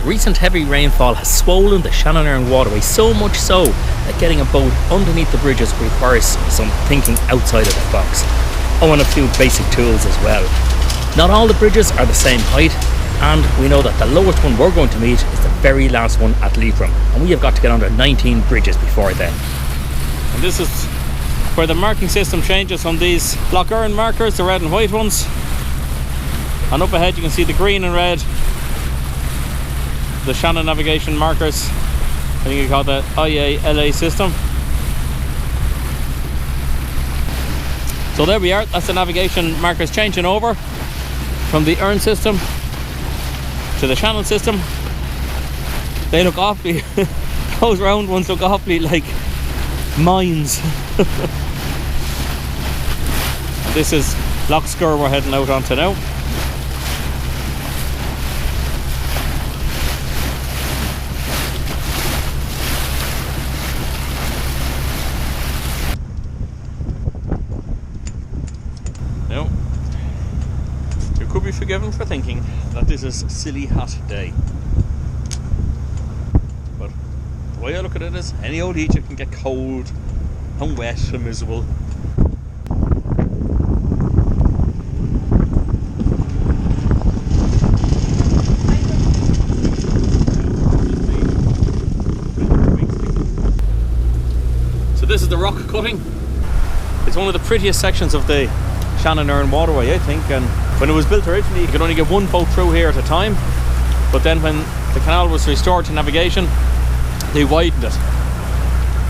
Recent heavy rainfall has swollen the Shannon Erne Waterway, so much so that getting a boat underneath the bridges requires some thinking outside of the box. Oh, and a few basic tools as well. Not all the bridges are the same height, and we know that the lowest one we're going to meet is the very last one at Leitrim, and we have got to get under 19 bridges before then. And this is where the marking system changes on these Lough Erne markers, the red and white ones. And up ahead you can see the green and red, the Shannon navigation markers. I think you call that IA-LA system. So there we are, that's the navigation markers changing over from the Erne system to the Shannon system. They look awfully, those round ones look awfully like mines. This is Lough Sker we're heading out onto now. Now, you could be forgiven for thinking that this is a silly hot day. But the way I look at it is, any old Egypt can get cold and wet and miserable. This is the rock cutting. It's one of the prettiest sections of the Shannon Erne Waterway, I think, and when it was built originally you could only get one boat through here at a time, but then when the canal was restored to navigation they widened it.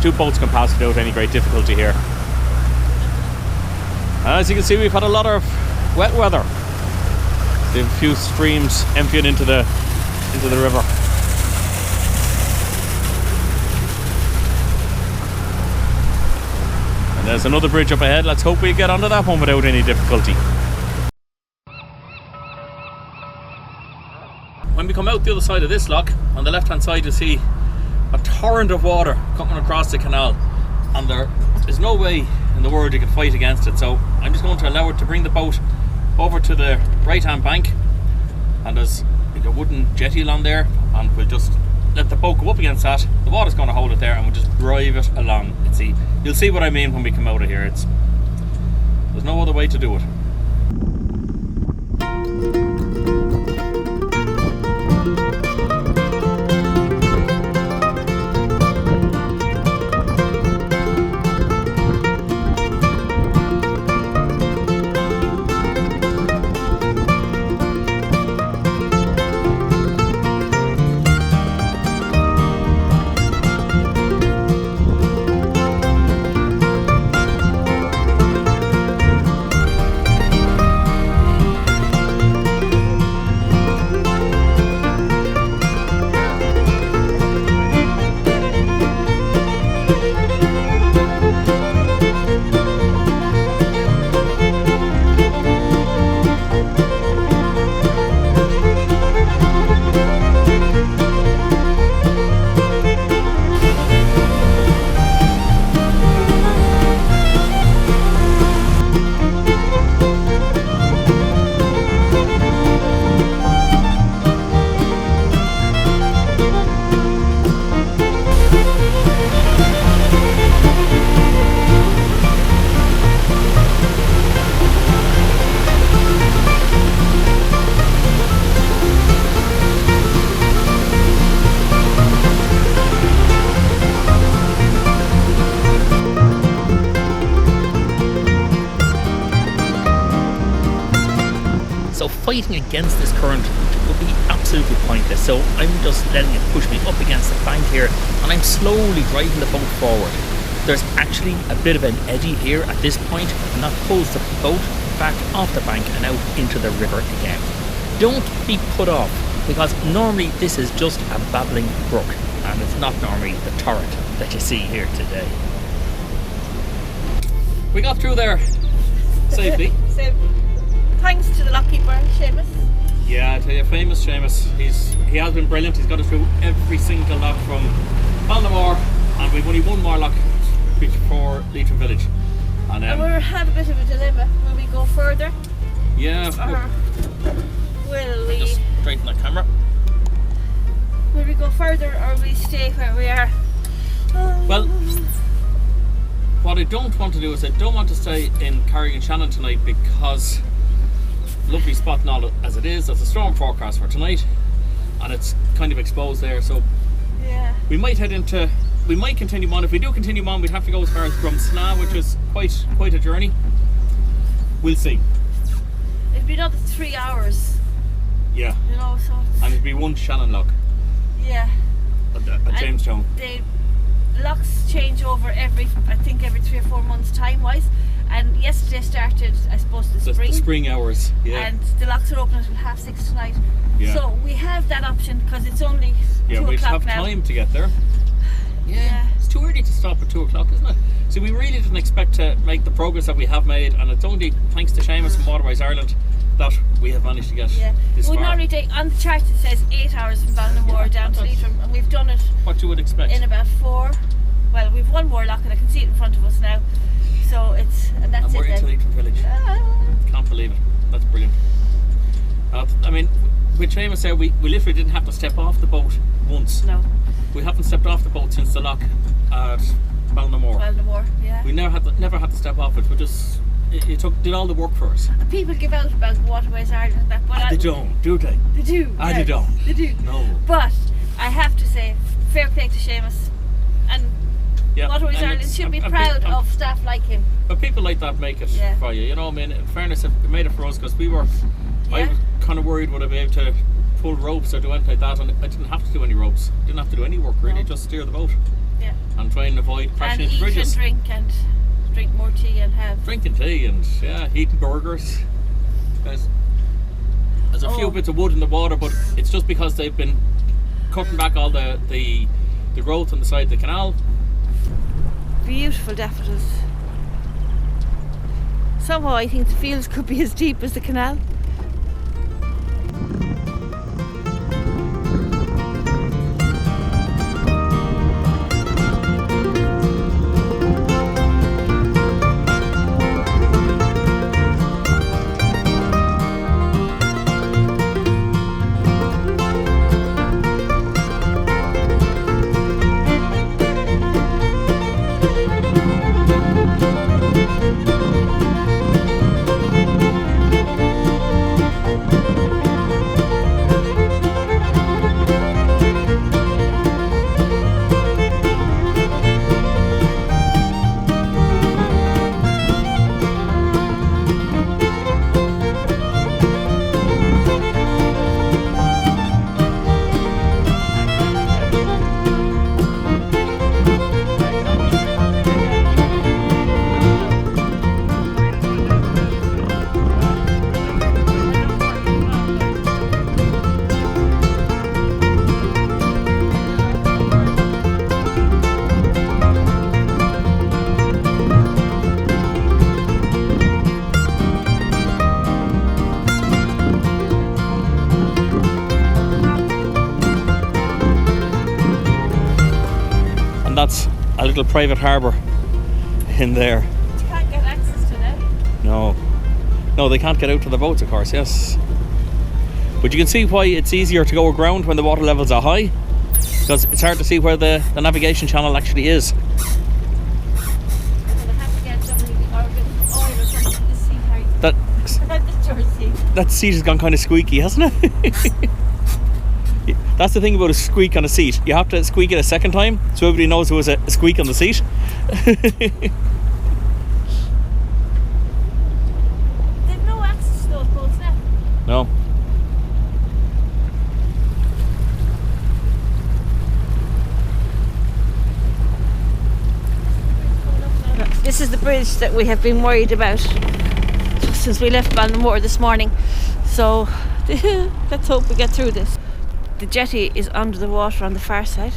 2 boats can pass without any great difficulty here. And as you can see, we've had a lot of wet weather. There's a few streams emptying into the river. And there's another bridge up ahead. Let's hope we get onto that one without any difficulty. When we come out the other side of this lock, on the left hand side you see a torrent of water coming across the canal, and there is no way in the world you can fight against it. So I'm just going to allow it to bring the boat over to the right hand bank, and there's a wooden jetty along there, and we'll just let the boat go up against that. The water's going to hold it there, and we'll just drive it along. You'll see what I mean when we come out of here. There's no other way to do it. Fighting against this current would be absolutely pointless, so I'm just letting it push me up against the bank here, and I'm slowly driving the boat forward. There's actually a bit of an eddy here at this point, and that pulls the boat back off the bank and out into the river again. Don't be put off, because normally this is just a babbling brook, and it's not normally the torrent that you see here today. We got through there safely. Thanks to the lockkeeper, Seamus. Yeah, I tell you, famous Seamus. He has been brilliant. He's got us through every single lock from Balnamore, and we've only one more lock before Leitrim Village. And we had a bit of a dilemma. Will we go further? Yeah. Or will we just straighten the camera? further or we stay where we are? Well, what I don't want to do is I don't want to stay in Carrigan Shannon tonight because lovely spot and all as it is. There's a storm forecast for tonight and it's kind of exposed there, so Yeah. we might continue on. If we do continue on, we'd have to go as far as Drumsna, which is quite a journey. We'll see. It'd be another 3 hours, Yeah, you know, so and it'd be one Shannon lock yeah. at Jamestown. The locks change over every 3 or 4 months time wise. And yesterday started, I suppose, the spring. The spring hours, yeah. And the locks are open until 6:30 tonight. Yeah. So we have that option because it's only 2 we'd o'clock have now. time to get there. Yeah. It's too early to stop at 2 o'clock, isn't it? So we really didn't expect to make the progress that we have made, and it's only thanks to Seamus from Waterways Ireland that we have managed to get this We far. normally take, on the chart it says 8 hours from Ballinamore down to that's Leitrim, and we've done it What you would expect. in about 4. Well, we've one more lock and I can see it in front of us now. So and that's And we're it into then. Leitrim Village. Ah. Can't believe it. That's brilliant. I mean, with Seamus there, we literally didn't have to step off the boat once. No, We haven't stepped off the boat since the lock at Ballinamore. Ballinamore, yeah. We never had to step off it. We just it did all the work for us. And people give out about Waterways Ireland and that, but They don't, do they? They do. Ah, they yes, don't. They do. No. But I have to say, fair play to Seamus, and Yeah. Waterways and Ireland it's- should be I'm- proud I'm- of staff like him. But people like that make it Yeah. for you. You know, I mean, in fairness, it made it for us because I Yeah. was kind of worried would I be able to pull ropes or do anything like that, and I didn't have to do any ropes. Didn't have to do any work really, No. just steer the boat Yeah. and try and avoid And crashing into eat bridges. and drink more tea and have. Drinking tea and eating burgers. There's a few Oh. bits of wood in the water, but it's just because they've been cutting back all the growth on the side of the canal. Beautiful daffodils. Somehow I think the fields could be as deep as the canal. And that's a little private harbour in there. You can't get access to that. No, they can't get out to the boats, of course, yes. But you can see why it's easier to go aground when the water levels are high, because it's hard to see where the navigation channel actually is. I'm gonna have to get oil or something to the sea, Harry. That The Jersey. that seat has gone kind of squeaky, hasn't it? That's the thing about a squeak on a seat. You have to squeak it a second time so everybody knows there was a squeak on the seat. They've no access to those boats now. No. This is the bridge that we have been worried about since we left Ballinamore this morning. So let's hope we get through this. The jetty is under the water on the far side.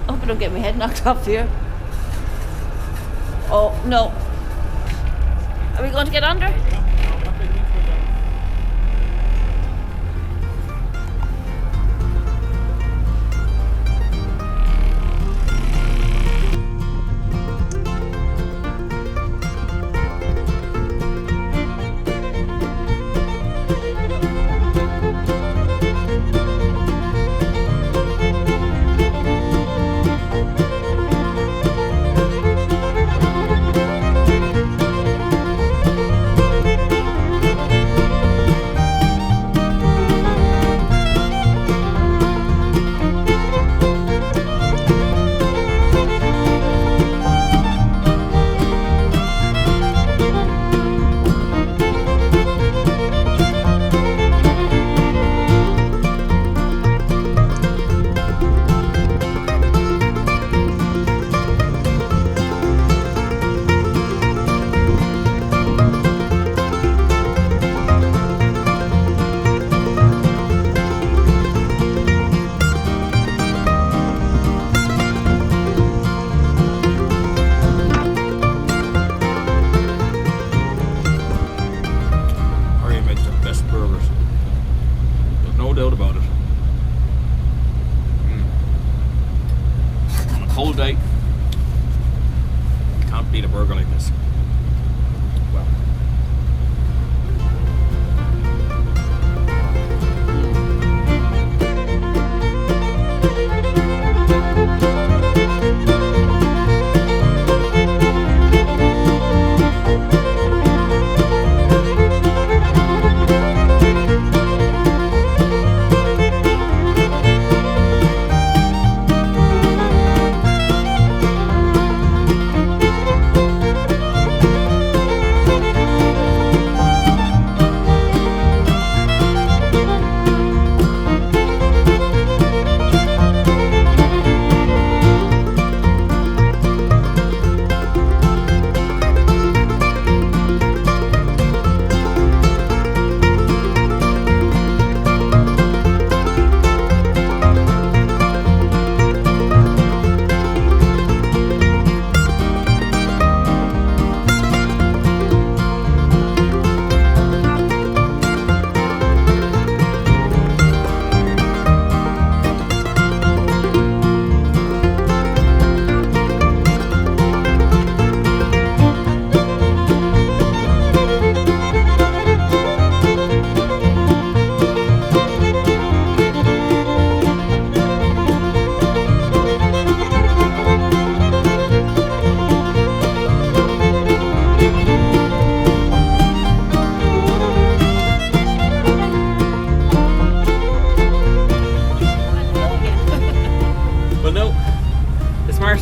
I hope I don't get my head knocked off here. Oh no. Are we going to get under? cold day. Can't beat a burger like this. Well.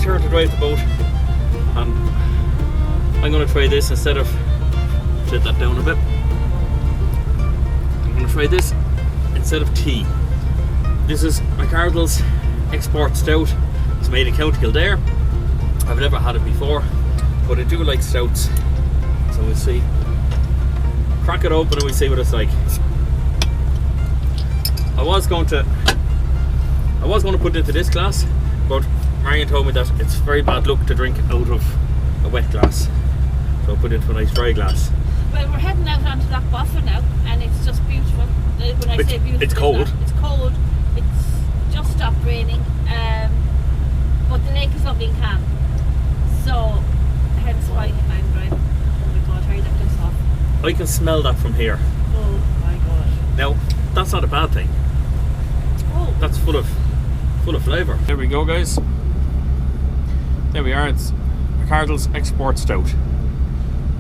To drive the boat, and I'm going to try this instead of sit that down a bit. I'm going to try this instead of tea. This is McArdle's Export Stout. It's made in County Kildare. I've never had it before, but I do like stouts, so we'll see. Crack it open and we'll see what it's like. I was going to put it into this glass, but Marion told me that it's very bad luck to drink out of a wet glass, so I'll put it into a nice dry glass. Well, we're heading out onto that buffer now, and it's just beautiful. When I say beautiful, it's cold. It's cold. It's just stopped raining, but the lake is lovely and calm. So, hence why I'm driving. Oh my God, hurry that goes off. I can smell that from here. Oh my God. Now, that's not a bad thing. Oh. That's full of flavour. There we go, guys. There we are. It's McArdle's Export Stout. It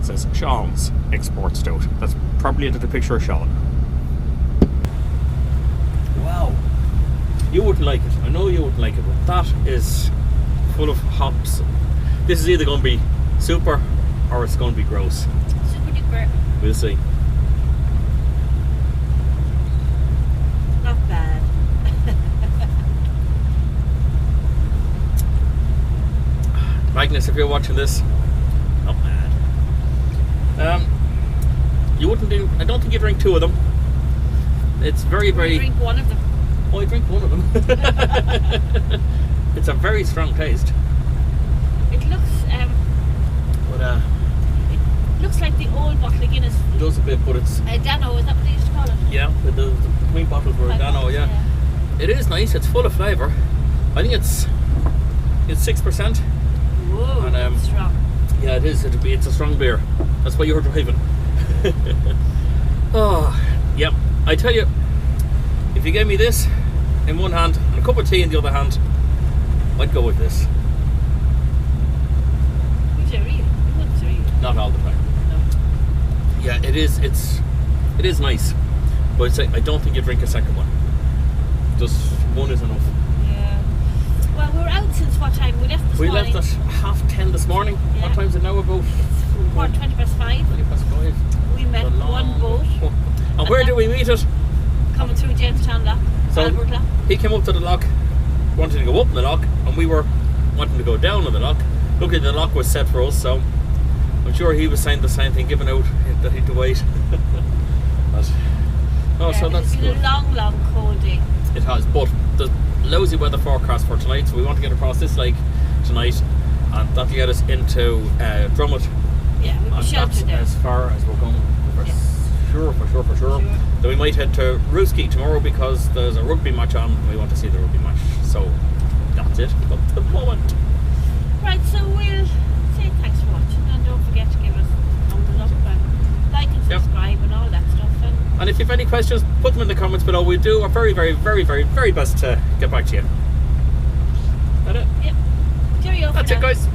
says Sean's Export Stout. That's probably into the picture of Sean. Wow. You wouldn't like it. I know you wouldn't like it, but that is full of hops. This is either going to be super or it's going to be gross. Super duper. We'll see. Not bad. Magnus, if you're watching this, not bad. You wouldn't do. I don't think you drink two of them. It's very. I drink one of them. Oh, I drink one of them. It's a very strong taste. It looks. It looks like the old bottle of Guinness. It does a bit, but it's. Dano, is that what they used to call it? Yeah, the between bottles were Dano. Yeah. It is nice. It's full of flavour. I think it's 6%. Whoa, And, that's strong. Yeah, it is. It's a strong beer. That's why you're driving. Oh, yeah. I tell you, if you gave me this in one hand and a cup of tea in the other hand, I'd go with this. Would you really? You wouldn't really. Not all the time. No. Yeah, it is. It is nice, but I don't think you drink a second one. Just one is enough. Yeah. Well, we're out since what time? We left this morning. We left at 10:30 this morning. Yeah. What time is it now? About 20:05. 5. We met one boat. And where did we meet it? Coming through Jamestown Lock, Albert Lock. He came up to the lock, wanted to go up in the lock, and we were wanting to go down in the lock. Luckily the lock was set for us, so I'm sure he was saying the same thing, giving out that he had to wait. So that's it's been good. a long, cold day. It has, but there's lousy weather forecast for tonight, so we want to get across this lake tonight, and that'll get us into Drummond. Yeah, we'll be And sheltered that's there. as far as we're going. For sure. Then we might head to Rooski tomorrow because there's a rugby match on and we want to see the rugby match. So that's that's it up to the moment. Right, so we'll say thanks for watching, and don't forget to give us a thumbs up and like and subscribe and all that stuff. And if you have any questions, put them in the comments below. We'll do our very, very, very, very, very best to get back to you. Is that it? Yep. Cheerio. That's it, guys.